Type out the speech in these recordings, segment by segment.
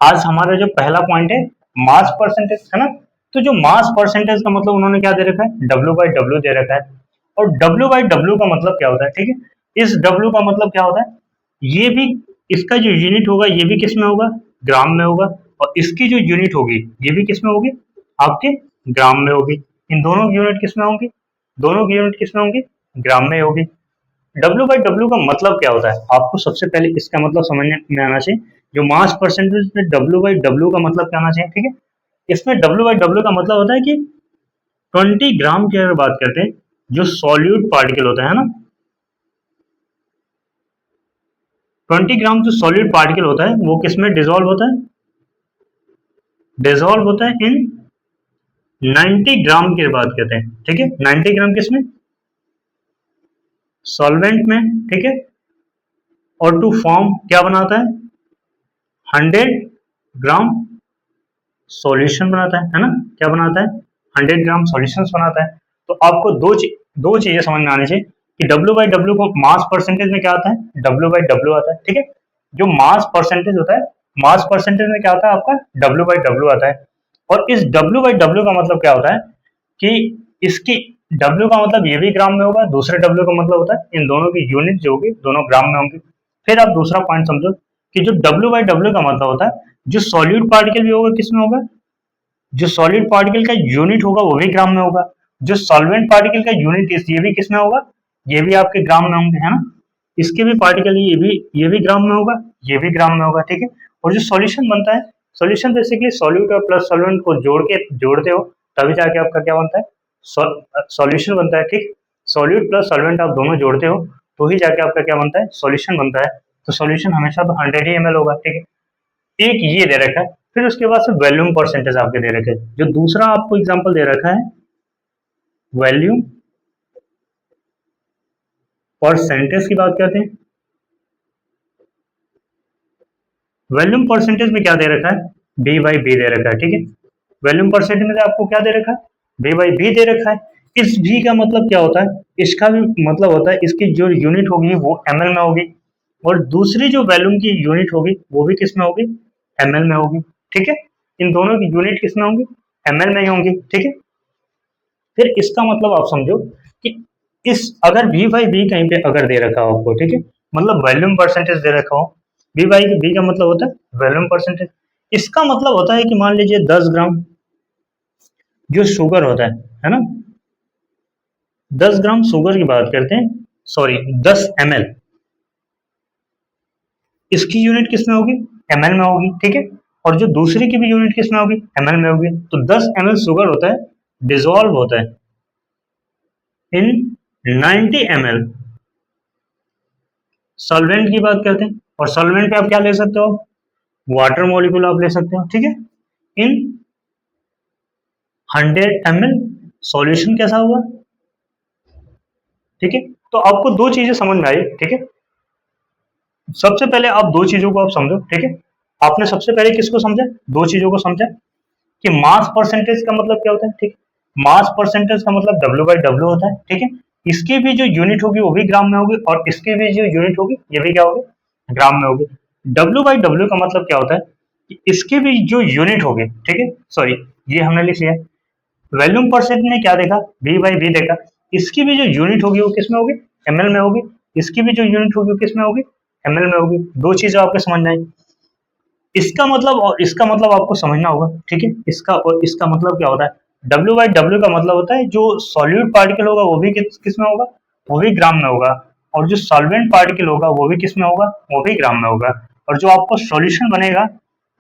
आज हमारा जो पहला पॉइंट है मास परसेंटेज है ना। तो जो मास परसेंटेज का मतलब उन्होंने क्या दे रखा है, W/W दे रखा है। और W/W का मतलब क्या होता है, ठीक है। इस W का मतलब क्या होता है, ये भी इसका जो यूनिट होगा ये भी किस में होगा, ग्राम में होगा। और इसकी जो यूनिट होगी ये भी किस में होगी, आपके ग्राम में होगी। इन दोनों की यूनिट किस में होंगी, दोनों की यूनिट किस में होंगी, ग्राम में होगी। W/W का मतलब क्या होता है, आपको सबसे पहले इसका मतलब समझ में आना चाहिए। जो मास परसेंटेज में W/W का मतलब क्या आना चाहिए, ठीक है। इसमें W/W का मतलब होता है कि 20 ग्राम की अगर बात करते हैं, जो सॉल्यूट पार्टिकल होता है ना, 20 ग्राम जो सॉलिड पार्टिकल होता है वो किसमें डिसॉल्व होता है, डिसॉल्व होता है इन 90 ग्राम की बात करते हैं, ठीक है। 90 ग्राम किसमें, सॉल्वेंट में, ठीक है। और टू फॉर्म क्या बनाता है, 100 ग्राम सॉल्यूशन बनाता है ना। क्या बनाता है, 100 ग्राम सॉल्यूशन बनाता है। तो आपको दो चीजें समझ में आनी चाहिए कि W/W को मास परसेंटेज में क्या आता है, W/W आता है, ठीक है। जो मास परसेंटेज होता है, मास परसेंटेज में क्या आता है आपका, W/W आता है। और इस W/W का मतलब क्या होता है कि इसकी W का मतलब ये भी ग्राम में होगा, दूसरे W का मतलब होता है इन दोनों की यूनिट जो होगी दोनों ग्राम में होंगी। फिर आप दूसरा पॉइंट समझो कि जो W/W का मतलब होता है, जो सॉल्यूट पार्टिकल भी होगा किसमें होगा, जो सॉलिड पार्टिकल का यूनिट होगा वो भी ग्राम में होगा। जो सॉल्वेंट पार्टिकल का यूनिट ये भी किसमें होगा, ये भी आपके ग्राम में होंगे, है ना। इसके भी पार्टिकल ये भी ग्राम में होगा, ये भी ग्राम में होगा, ठीक है। और जो सॉल्यूशन बनता है, सॉल्यूशन बेसिकली सॉल्यूट और प्लस सॉल्वेंट को जोड़ते हो तभी जाके आपका क्या बनता है, सॉल्यूशन बनता है, ठीक। सॉल्यूट प्लस सॉल्वेंट आप दोनों जोड़ते हो तो ही जाके आपका क्या बनता है, सॉल्यूशन बनता है। तो सॉल्यूशन हमेशा 100 ही ml होगा, ठीक है। एक ये दे रखा है। फिर उसके बाद से वॉल्यूम परसेंटेज आपके दे रखे हैं। जो दूसरा आपको एग्जांपल दे रखा है, वॉल्यूम परसेंटेज की बात करते हैं। वॉल्यूम परसेंटेज में क्या दे रखा है, B/B दे रखा है, ठीक है। वॉल्यूम परसेंटेज में आपको क्या दे रखा है, B/B दे रखा है। इस V का मतलब क्या होता है, इसका भी मतलब होता है इसकी जो यूनिट होगी वो ml में होगी। और दूसरी जो वॉल्यूम की यूनिट होगी वो भी किस में होगी, ml में होगी, ठीक है। इन दोनों की यूनिट किस में होंगी, ml में ही होंगी, ठीक है। फिर इसका मतलब आप समझो कि इस अगर V/B कहीं पे अगर दे रखा हो आपको, ठीक है, मतलब वॉल्यूम परसेंटेज दे रखा हो, V/B का मतलब होता है वॉल्यूम परसेंटेज। इसका मतलब होता है कि मान लीजिए 10 ग्राम जो शुगर होता है ना, 10 ग्राम शुगर की बात करते हैं, सॉरी 10 ml, इसकी यूनिट किस में होगी, ml में होगी, ठीक है। और जो दूसरी की भी यूनिट किस में होगी, ml में होगी। तो 10 ml शुगर होता है, डिजोल्व होता है इन 90 ml सॉल्वेंट की बात करते हैं। और सॉल्वेंट पे आप क्या ले सकते हो, वाटर मॉलिक्यूल आप ले सकते हो, ठीक है। इन 100 ml सॉल्यूशन कैसा हुआ, ठीक है। तो आपको दो चीजें समझ में आई, ठीक है। सबसे पहले आप दो चीजों को आप समझो, ठीक है। आपने सबसे पहले किसको समझा, दो चीजों को समझा कि मास परसेंटेज का मतलब क्या होता है, ठीक। मास परसेंटेज का मतलब W/W होता है, ठीक है। इसकी भी जो यूनिट होगी वो भी ग्राम में होगी, और इसकी भी जो यूनिट होगी ये भी क्या होगी, ग्राम में होगी। W/W का मतलब क्या होता है कि इसकी भी जो यूनिट होगी, ठीक है, सॉरी ये हमने लिख लिया। वॉल्यूम परसेंट ने क्या देखा, V/B देखा। इसकी भी जो यूनिट होगी वो किस में होगी, ml में होगी। इसकी भी जो यूनिट होगी वो किस में होगी, ml में होगी। दो चीजें आपको समझ में आई। इसका मतलब और इसका मतलब आपको समझना होगा, ठीक है। इसका और इसका मतलब क्या होता है, W/W का मतलब होता है जो सॉल्यूट पार्टिकल होगा वो भी किस में होगा, वो भी ग्राम में होगा। और जो सॉल्वेंट पार्टिकल होगा वो भी किस में होगा, वो भी ग्राम में होगा। और जो आपको सॉल्यूशन बनेगा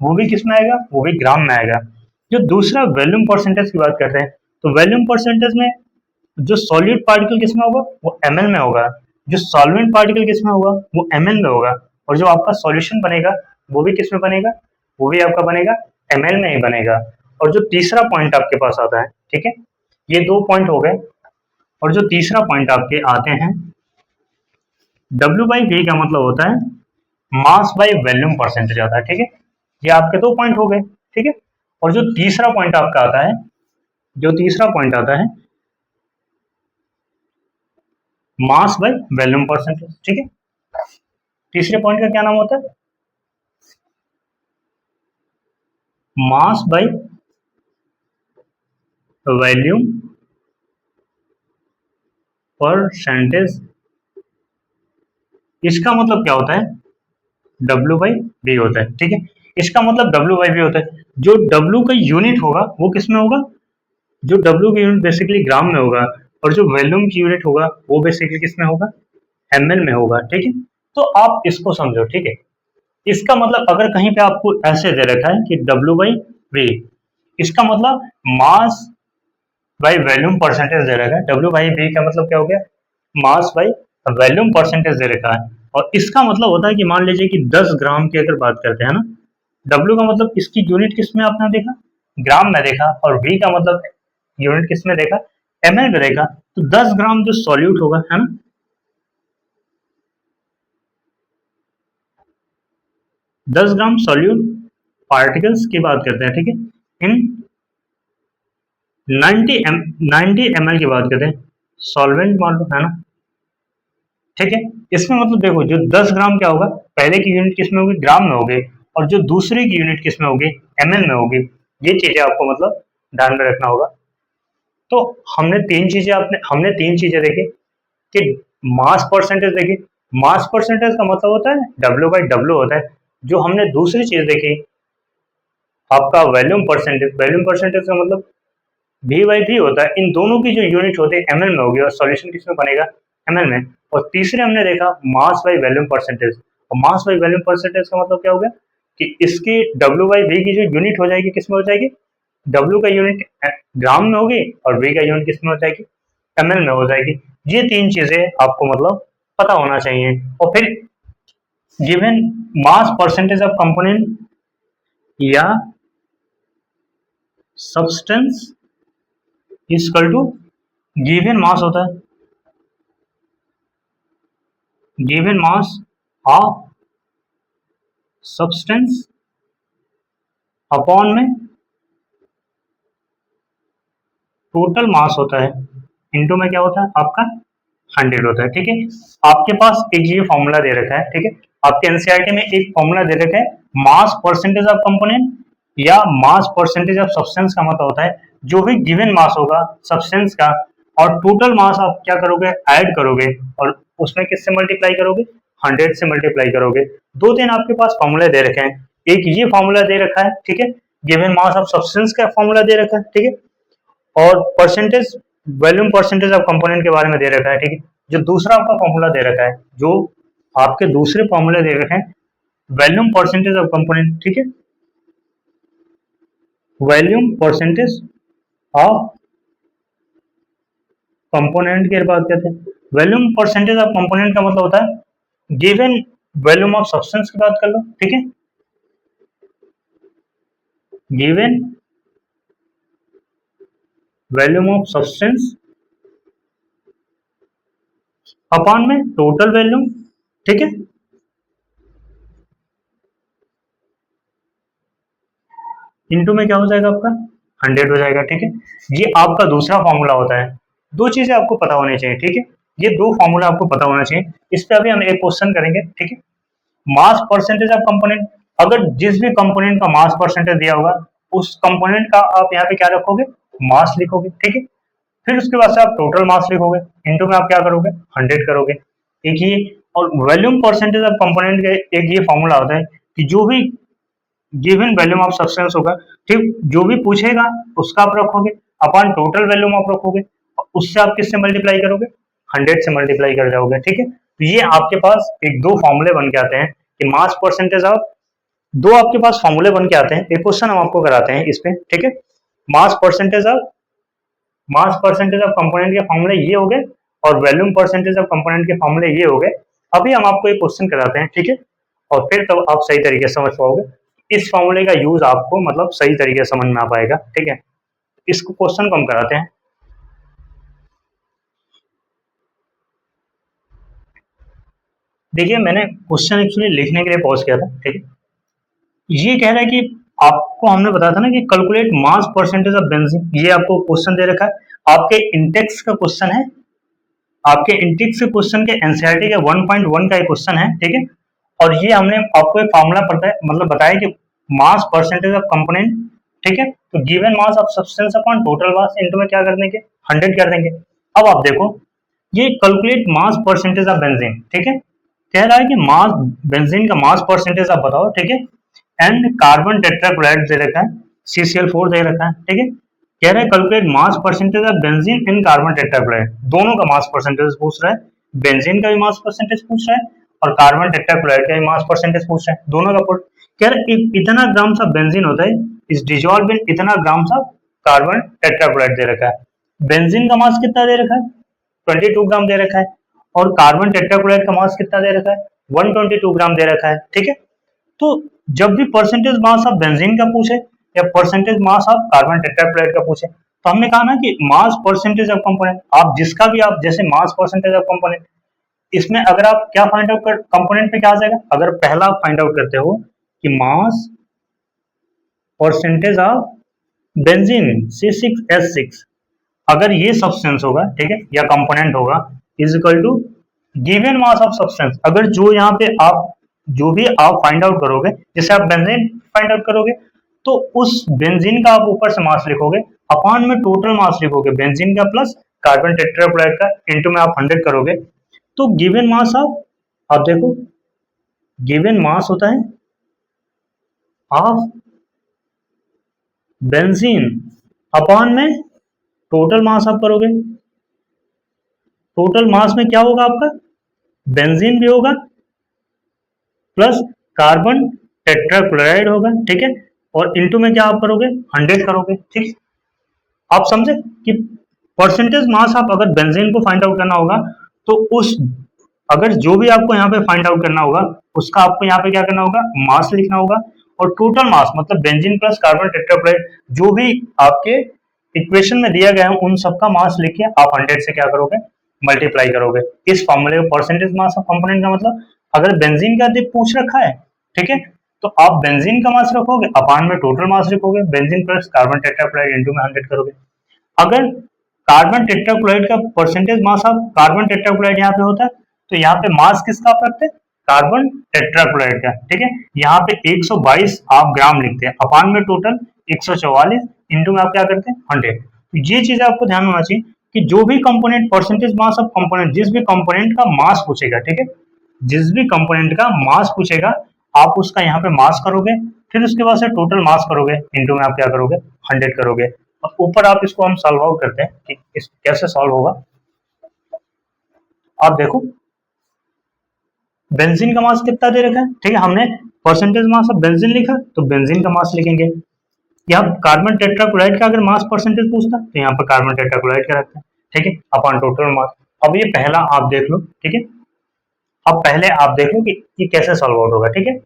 वो भी किस में आएगा, वो भी ग्राम में आएगा। जो दूसरा वॉल्यूम परसेंटेज की बात करते हैं, तो वॉल्यूम परसेंटेज में जो सॉलिड पार्टिकल किसमें होगा, वो ml में होगा। जो सॉल्वेंट पार्टिकल किसमें होगा, वो ml में होगा। और जो आपका सॉल्यूशन बनेगा वो भी किसमें बनेगा, वो भी आपका बनेगा ml में ही बनेगा। और जो तीसरा पॉइंट आपके पास आता है, ठीक है, ये दो पॉइंट हो गए। और जो तीसरा पॉइंट आपके आते हैं, W/V का मतलब होता है मास बाय वॉल्यूम परसेंटेज आता है, ठीक है। ये आपके दो पॉइंट हो गए, ठीक है। और जो तीसरा पॉइंट आपका आता है, जो तीसरा पॉइंट आता है मास बाय वॉल्यूम परसेंटेज, ठीक है। तीसरे पॉइंट का क्या नाम होता है, मास बाई वॉल्यूम परसेंटेज, इसका मतलब क्या होता है, डब्ल्यू बाई बी होता है, ठीक है। इसका मतलब डब्ल्यू बाई बी होता है, जो डब्ल्यू का यूनिट होगा वो किस में होगा, जो डब्ल्यू की यूनिट बेसिकली ग्राम में होगा, और जो वॉल्यूम की यूनिट होगा वो बेसिकली किस में होगा, एमएल में होगा, ठीक है। तो आप इसको समझो, ठीक है। इसका मतलब अगर कहीं पे आपको ऐसे दे रखा है कि डब्ल्यू बाई वी, इसका मतलब मास बाई वॉल्यूम परसेंटेज दे रखा है, डब्ल्यू बाई वी का मतलब क्या हो गया, मास बाई वॉल्यूम परसेंटेज दे रखा है। और इसका मतलब होता है कि मान लीजिए कि 10 ग्राम की अगर बात करते हैं ना, डब्ल्यू का मतलब इसकी यूनिट किस में आपने देखा, ग्राम में देखा, और वी का मतलब यूनिट किस में देखा, एमएल में देखा। तो 10 ग्राम जो सॉल्यूट होगा, है ना, 10 ग्राम सॉल्यूट पार्टिकल्स की बात करते हैं, ठीक है, इन 90 एम एल की बात करते हैं, सॉल्वेंट मान लो, है ना, ठीक है। इसमें मतलब देखो जो 10 ग्राम क्या होगा, पहले की यूनिट किस में होगी, ग्राम में होगी, और जो दूसरे की यूनिट किस में होगी, एमएल में होगी। ये चीजें आपको मतलब ध्यान में रखना होगा। तो हमने तीन चीजें देखी कि मास परसेंटेज देखी, मास परसेंटेज का मतलब होता है डब्ल्यू बाई डब्ल्यू होता है। जो हमने दूसरी चीज देखी आपका वॉल्यूम परसेंटेज, वॉल्यूम परसेंटेज का मतलब वी बाई वी होता है। इन दोनों की जो यूनिट होती है एमएल में होगी, और सॉल्यूशन किसमें बनेगा, एमएल में। और तीसरे हमने देखा मास बाई वॉल्यूम परसेंटेज, और मास बाई वॉल्यूम परसेंटेज का मतलब क्या हो गया कि इसकी डब्ल्यू बाई वी की जो यूनिट हो जाएगी किसमें हो जाएगी, डब्ल्यू का यूनिट ग्राम में होगी, और वी का यूनिट किसमें हो जाएगी, एमएल में हो जाएगी। ये तीन चीजें आपको मतलब पता होना चाहिए। और फिर given mass percentage of component या substance equal to given mass होता है, given mass of substance upon में टोटल मास होता है, इनटू में क्या होता है आपका 100 होता है, ठीक है। आपके पास एक ये फॉर्मूला दे रखा है, ठीक है, आपके एनसीईआरटी में एक फॉर्मूला दे रखा है, मास परसेंटेज ऑफ कंपोनेंट या मास परसेंटेज ऑफ सब्सटेंस का मतलब होता है जो भी गिवन मास होगा सब्सटेंस का, और टोटल मास आप क्या करोगे, ऐड करोगे, और उसमें किससे मल्टीप्लाई करोगे, 100 से मल्टीप्लाई करोगे। दो तीन आपके पास फॉर्मूले दे रखे हैं, एक ये फॉर्मूला दे रखा है, ठीक है, गिवन मास ऑफ सब्सटेंस का फॉर्मूला दे रखा है, ठीक है, और percentage volume percentage of component के बारे में दे रखा है, ठीक है। जो दूसरा आपका फॉर्मूला दे रखा है, जो आपके दूसरे फॉर्मूले दे रखे हैं वॉल्यूम परसेंटेज ऑफ कंपोनेंट, ठीक है, वॉल्यूम परसेंटेज ऑफ कंपोनेंट की बात करते हैं। वॉल्यूम परसेंटेज ऑफ कंपोनेंट का मतलब होता है गिवन वॉल्यूम ऑफ सब्सटेंस की बात कर लो, ठीक है, given volume of substance upon में टोटल वॉल्यूम, ठीक है, इनटू में क्या हो जाएगा आपका 100 हो जाएगा, ठीक है। ये आपका दूसरा फॉर्मूला होता है। दो चीजें आपको पता होनी चाहिए, ठीक है, ये दो फॉर्मूला आपको पता होना चाहिए। इस पे अभी हम एक क्वेश्चन करेंगे, ठीक है। मास परसेंटेज ऑफ कंपोनेंट, अगर जिस भी कंपोनेंट का मास परसेंटेज दिया होगा उस कंपोनेंट का आप यहाँ पे क्या रखोगे, मास लिखोगे, ठीक है। फिर उसके बाद से आप टोटल मास लिखोगे, इनटू में आप क्या करोगे, 100 करोगे, एक ये। और वॉल्यूम परसेंटेज ऑफ कंपोनेंट का एक ये फॉर्मूला होता है कि जो भी गिवन वॉल्यूम ऑफ सब्सटेंस होगा, ठीक, जो भी पूछेगा उसका आप रखोगे, अपॉन टोटल वॉल्यूम आप रखोगे, और उससे आप किससे मल्टीप्लाई करोगे, 100 से मल्टीप्लाई कर जाओगे, ठीक है। तो ये आपके पास एक दो फॉर्मूले बन के आते हैं कि मास परसेंटेज ऑफ, दो आपके पास फॉर्मूले बन के आते हैं। एक क्वेश्चन हम आपको कराते हैं इस पे, ठीक है। मास परसेंटेज ऑफ कंपोनेंट के फॉर्मूले ये हो गए, और वॉल्यूम परसेंटेज ऑफ कंपोनेंट के फॉर्मूले ये हो गए। अभी हम आपको एक क्वेश्चन कराते हैं, ठीक है, और फिर तब आप सही तरीके से समझ पाओगे। इस फॉर्मूले का यूज आपको मतलब सही तरीके से समझ में आ पाएगा, ठीक है। इसको क्वेश्चन को हम कराते हैं। देखिए मैंने क्वेश्चन एक्चुअली लिखने के लिए पॉज किया था, ठीक है। ये कह रहा है कि आपको हमने बताया था ना कि calculate mass percentage of benzene, ये आपको क्वेश्चन दे रखा है, आपके इंटेक्स का क्वेश्चन है, आपके इंटेक्स के क्वेश्चन के एनसीईआरटी के 1.1 का एक क्वेश्चन है, ठीक है। और ये हमने आपको एक फार्मूला पता है मतलब बताया कि मास परसेंटेज ऑफ कंपोनेंट, ठीक है। तो given mass of substance upon total mass into में क्या कर देंगे 100 कर देंगे। अब आप देखो ये calculate mass percentage of benzene, ठीक है। कह रहा है कि मास बेंजीन का मास परसेंटेज आप बताओ, ठीक है। एंड कार्बन टेट्राक्लोराइड दे रखा है, CCl4 दे रखा है, ठीक है। कह रहा है calculate mass percentage of benzene in carbon tetrachloride, दोनों का मास परसेंटेज पूछ रहा है, बेंजीन का भी मास परसेंटेज पूछ रहा है और कार्बन टेट्राक्लोराइड का भी मास परसेंटेज पूछ रहा है, दोनों का पूछ। कह रहा है इतना ग्राम्स ऑफ बेंजीन होता है इस डिजॉल्व इन इतना ग्राम्स ऑफ कार्बन टेट्राक्लोराइड दे रखा है। बेंजीन का मास कितना दे रखा है 22 ग्राम दे रखा है और कार्बन टेट्राक्लोराइड का मास कितना दे रखा है 122 ग्राम दे रखा है, ठीक है। तो जब भी परसेंटेज मास ऑफ बेंजीन का पूछे या percentage mass of carbon tetrachloride का पूछे तो हमने कहा ना कि मास परसेंटेज ऑफ कंपोनेंट, आप जिसका भी आप जैसे मास परसेंटेज ऑफ कंपोनेंट, इसमें अगर आप क्या फाइंड आउट कर कंपोनेंट पे क्या आ जाएगा, अगर पहला आप फाइंड आउट करते हो कि मास परसेंटेज ऑफ बेंजीन C6H6, अगर ये सब्सटेंस होगा, ठीक है, या कंपोनेंट होगा is equal to given mass of substance, अगर जो यहाँ पे आप जो भी आप फाइंड आउट करोगे, जैसे आप बेंजीन फाइंड आउट करोगे तो उस बेंजीन का आप ऊपर से मास लिखोगे अपॉन में टोटल मास लिखोगे बेंजीन का प्लस कार्बन टेट्राक्लोराइड का इनटू में आप 100 करोगे तो गिवन मास ऑफ, आप देखो गिवन मास होता है ऑफ बेंजीन अपॉन में टोटल मास आप करोगे, टोटल मास में क्या होगा आपका बेंजीन भी होगा प्लस कार्बन टेट्राक्लोराइड होगा, ठीक है, और इनटू में क्या आप करोगे 100 करोगे, ठीक। आप समझे कि परसेंटेज मास आप अगर बेंजीन को फाइंड आउट करना होगा तो उस अगर जो भी आपको यहाँ पे फाइंड आउट करना होगा उसका आपको यहाँ पे क्या करना होगा मास लिखना होगा और टोटल मास मतलब बेंजीन प्लस कार्बन टेट्राक्लोराइड जो भी आपके इक्वेशन में दिया गया है उन सबका मास लिख के आप 100 से क्या करोगे मल्टीप्लाई करोगे। इस फॉर्मूले में परसेंटेज मास ऑफ कंपोनेंट का मतलब अगर बेंजीन का अधिक पूछ रखा है, ठीक है, तो आप बेंजीन का मास रखोगे अपान में टोटल मास लिखोगे benzene plus carbon tetrachloride into में 100 करोगे। अगर कार्बन टेट्राक्लोराइड का percentage mass of carbon tetrachloride यहाँ पे होता है तो यहाँ पे मास किसका आप रखते हैं कार्बन टेट्राक्लोराइड का, ठीक है। यहाँ पे 122 आप ग्राम लिखते हैं अपान में टोटल 144 इनटू में आप क्या करते हैं 100। तो ये चीज आपको ध्यान होना चाहिए कि जो भी component percentage mass of component जिस भी कंपोनेंट का मास पूछेगा, ठीक है, जिस भी कंपोनेंट का मास पूछेगा आप उसका यहाँ पे मास करोगे फिर उसके बाद से टोटल मास करोगे इनटू में आप क्या करोगे 100 करोगे। अब ऊपर आप इसको हम सॉल्व आउट करते हैं कि इस कैसे सॉल्व होगा। आप देखो बेंजीन का मास कितना दे रखा है, ठीक है, हमने परसेंटेज मास ऑफ बेंजीन लिखा तो बेंजीन का मास लिखेंगे। यहाँ कार्बन टेट्राक्लोराइड का अगर मास परसेंटेज पूछता तो यहाँ पर कार्बन टेट्राक्लोराइड का रखते हैं, ठीक है, अपॉन टोटल मास। अब ये पहला आप देख लो, ठीक है, अब पहले आप देख लो कि ये कैसे सॉल्व आउट होगा, ठीक है।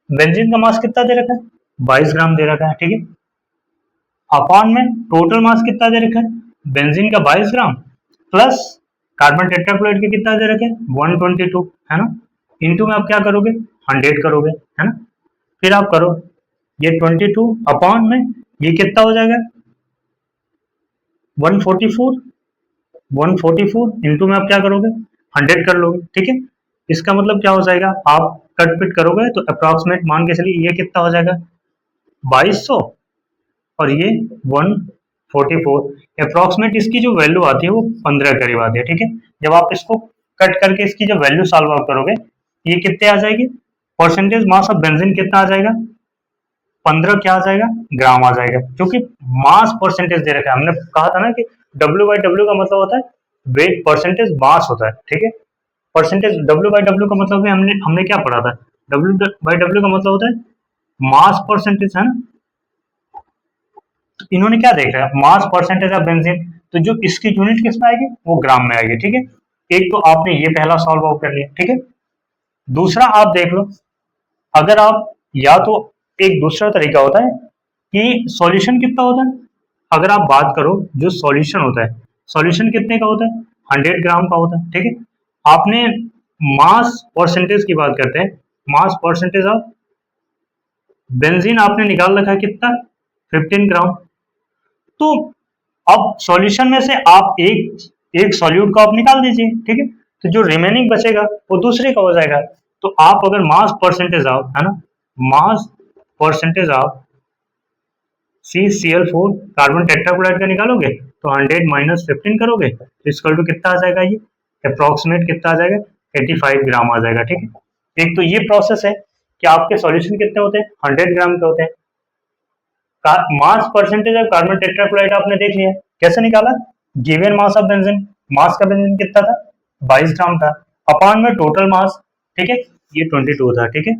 बेंजीन का मास कितना दे रखा है 22 ग्राम दे रखा है, ठीक है, अपॉन में टोटल मास कितना दे रखा है बेंजीन का 22 ग्राम प्लस कार्बन टेट्राक्लोराइड के कितना दे रखे हैं 122, है ना, इनटू में आप क्या करोगे 100 करोगे, है ना, फिर आप करो ये 22 अपॉन में ये कितना हो जाएगा 144 इनटू में आप क्या करोगे 100 कर लोगे, ठीक है। इसका मतलब क्या हो जाएगा आप कट पिट करोगे तो अप्रोक्सीमेट मान के चलिए ये कितना हो जाएगा 2200 और ये 144 अप्रोक्सीमेट इसकी जो वैल्यू आती है वो 15 करीब आती है, ठीक है। जब आप इसको कट करके इसकी जब वैल्यू सॉल्व आउट करोगे ये कितने आ जाएगी परसेंटेज मास ऑफ बेंजीन कितना आ जाएगा 15 क्या आ जाएगा ग्राम आ जाएगा, क्योंकि मास परसेंटेज दे रखा है। हमने कहा था ना कि W/W का मतलब होता है वेट परसेंटेज मास होता है, ठीक है। परसेंटेज W/W का मतलब है हमने क्या पढ़ा था W/W का मतलब होता है मास परसेंटेज, है ना। तो इन्होंने क्या देखा है मास परसेंटेज ऑफ बेंजीन, तो जो इसकी यूनिट किस में आएगी वो ग्राम में आएगी, ठीक है। एक तो आपने ये पहला सॉल्व आउट कर लिया, ठीक है। दूसरा आप देख लो अगर आप या तो एक दूसरा तरीका होता है कि सॉल्यूशन कितना होता है, अगर आप बात करो जो सॉल्यूशन होता है सॉल्यूशन कितने का होता है 100 ग्राम का होता है, ठीक है। आपने मास परसेंटेज की बात करते हैं मास परसेंटेज ऑफ बेंजीन आपने निकाल रखा है कितना 15 ग्राम। तो अब सॉल्यूशन में से आप एक सॉल्यूट को आप निकाल दीजिए, ठीक है, तो जो रिमेनिंग बचेगा वो दूसरे का हो जाएगा। तो आप अगर मास परसेंटेज आओ, है ना, mass percentage of CCl4 carbon tetrachloride का निकालोगे तो 100 माइनस 15 करोगे तो इसकल टू कितना आ जाएगा, ये अप्रोक्सीमेट कितना आ जाएगा, 85 ग्राम आ जाएगा। ठीक है, एक तो ये प्रोसेस है कि आपके सॉल्यूशन कितने होते हैं, 100 ग्राम के होते हैं। मास परसेंटेज ऑफ कार्बन टेट्राक्लोराइड आपने देख लिया, कैसे निकाला, गिवन मास ऑफ बेंजीन, मास का बेंजीन कितना था, 22 ग्राम था, अपॉन में टोटल मास, ठीक है, ये 22 था, ठीक है,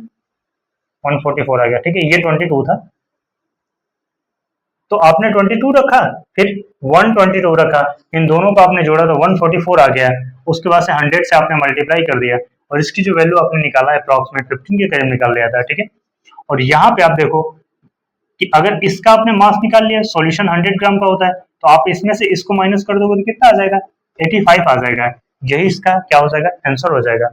144 आ गया, ठीक है, ये 22 था, तो आपने 22 रखा, फिर 122 रखा, इन दोनों को आपने जोड़ा तो 144 आ गया, उसके बाद से 100 से आपने मल्टीप्लाई कर दिया और इसकी जो वैल्यू आपने निकाला है अप्रॉक्सीमेट 15 के करीब निकाल लिया था। ठीक है, और यहाँ पे आप देखो कि अगर इसका आपने मास निकाल लिया, सॉल्यूशन 100 ग्राम का होता है, तो आप इसमें से इसको माइनस कर दोगे तो कितना आ जाएगा, 85 आ जाएगा। यही इसका क्या हो जाएगा, आंसर हो जाएगा।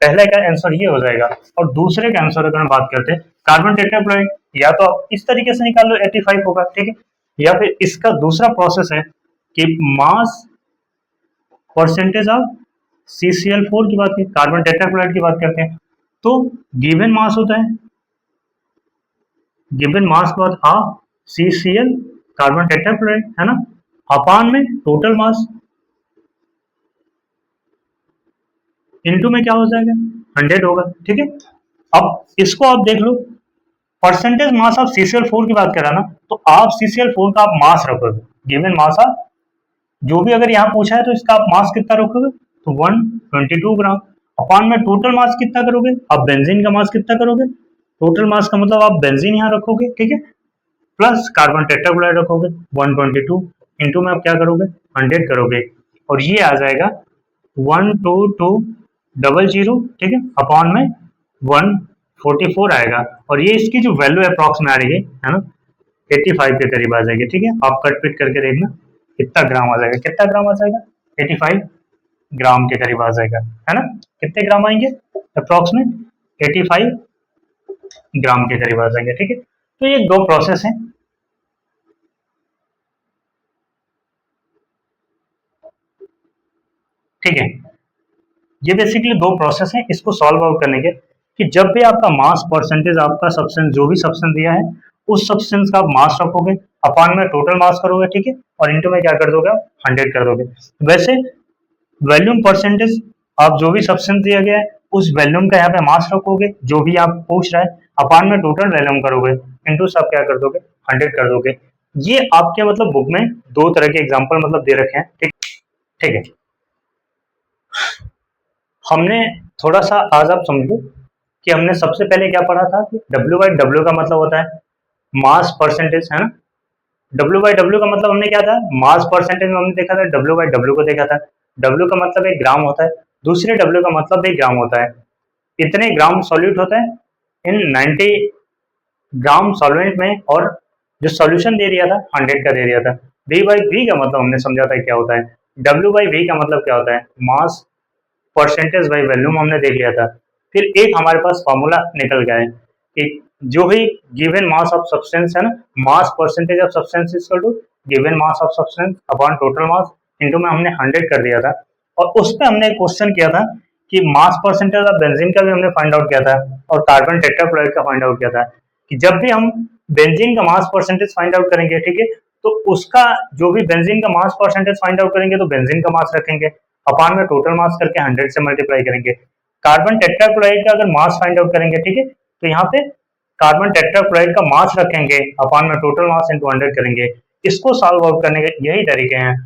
पहले का आंसर ये हो जाएगा। और दूसरे का आंसर अगर हम बात करते हैं कार्बन टेट्राक्लोराइड, या तो आप इस तरीके से निकाल लो 85 होगा, ठीक है, या फिर इसका दूसरा प्रोसेस है कि मास परसेंटेज ऑफ CCl4 की बात करें, कार्बन टेट्राक्लोराइड की बात करते हैं, तो गिवन मास होता है, गिवन मास के बाद ऑफ CCl कार्बन टेट्राक्लोराइड है ना, अपान में टोटल मास, इनटू में क्या हो जाएगा, 100 होगा। ठीक है, अब इसको आप देख लो, परसेंटेज मास ऑफ CCl4 की बात करा ना, तो आप CCl4 का आप मास रखोगे, गिवन मास ऑफ, जो भी अगर यहाँ पूछा है तो इसका आप मास कितना रखोगे, तो 122 ग्राम, अपान में टोटल मास कितना करोगे, आप बेंजीन का मास कितना करोगे, टोटल मास का मतलब आप बेंजीन यहाँ रखोगे, ठीक है, प्लस कार्बन टेट्राक्लोराइड रखोगे 122, इंटू में आप क्या करोगे, 100 करोगे, और ये आ जाएगा 12200, ठीक है, अपॉन में 144 आएगा, और ये इसकी जो वैल्यू अप्रॉक्स में आ रही है ना, 85 के करीब आ जाएगी। ठीक है, आप कट पिट करके देखना कितना ग्राम आ जाएगा, कितना ग्राम आ जाएगा, 85 ग्राम के करीब आ जाएगा, है ना, कितने ग्राम आएंगे, अप्रॉक्स में 85 ग्राम के करीब आ जाएंगे। ठीक है, तो ये दो प्रोसेस हैं। ठीक है, ये बेसिकली दो प्रोसेस हैं इसको सॉल्व आउट करने के, कि जब भी आपका मास परसेंटेज, आपका सब्सटेंस जो भी सब्सटेंस दिया है उस सब्सटेंस का आप मास रखोगे, अपान में टोटल मास करोगे, ठीक है, और इंटू में क्या कर दोगे, 100 कर दोगे। वैसे वॉल्यूम परसेंटेज, आप जो भी सब्सटेंस दिया गया है उस वॉल्यूम का यहाँ पे मास रखोगे, जो भी आप पूछ रहा है, अपान में टोटल वॉल्यूम करोगे, इंटू सब क्या कर दोगे, 100 कर दोगे। ये आपके मतलब बुक में दो तरह के एग्जाम्पल मतलब दे रखे हैं। ठीक, ठीक है, हमने थोड़ा सा आज आप समझो कि हमने सबसे पहले क्या पढ़ा था कि W/W का मतलब होता है मास परसेंटेज, है ना, W/W का मतलब हमने क्या था, मास परसेंटेज में हमने देखा था, W/W को देखा था, W का मतलब एक ग्राम होता है, दूसरे W का मतलब एक ग्राम होता है, इतने ग्राम सॉल्यूट होता है इन 90 ग्राम सॉल्वेंट में, और जो सॉल्यूशन दे दिया था 100 का दे दिया था। V/V का मतलब हमने समझा था क्या होता है, W/V का मतलब क्या होता है, मास परसेंटेज बाई वॉल्यूम हमने देख लिया था। फिर एक हमारे पास फॉर्मूला निकल गया है कि जो भी गिवन मास ऑफ सब्सटेंस है ना, mass percentage of substance equal to given mass of substance upon total mass, into में हमने 100 कर दिया था, और उस पर हमने एक क्वेश्चन किया था कि मास परसेंटेज ऑफ बेंजीन का भी हमने फाइंड आउट किया था, और कार्बन टेट्राक्लोराइड का फाइंड आउट किया था, कि जब भी हम बेंजीन का मास परसेंटेज फाइंड आउट करेंगे, ठीक है, तो उसका जो भी बेंजीन का मास परसेंटेज फाइंड आउट करेंगे तो बेंजीन का मास रखेंगे, अपान में टोटल मास करके 100 से मल्टीप्लाई करेंगे। कार्बन टेट्राक्लोराइड का अगर मास फाइंड आउट करेंगे, ठीक है, तो यहाँ पे कार्बन टेट्राक्लोराइड का मास रखेंगे, अपान में टोटल मास इंटू 100 करेंगे। इसको सॉल्व आउट करने के यही तरीके हैं।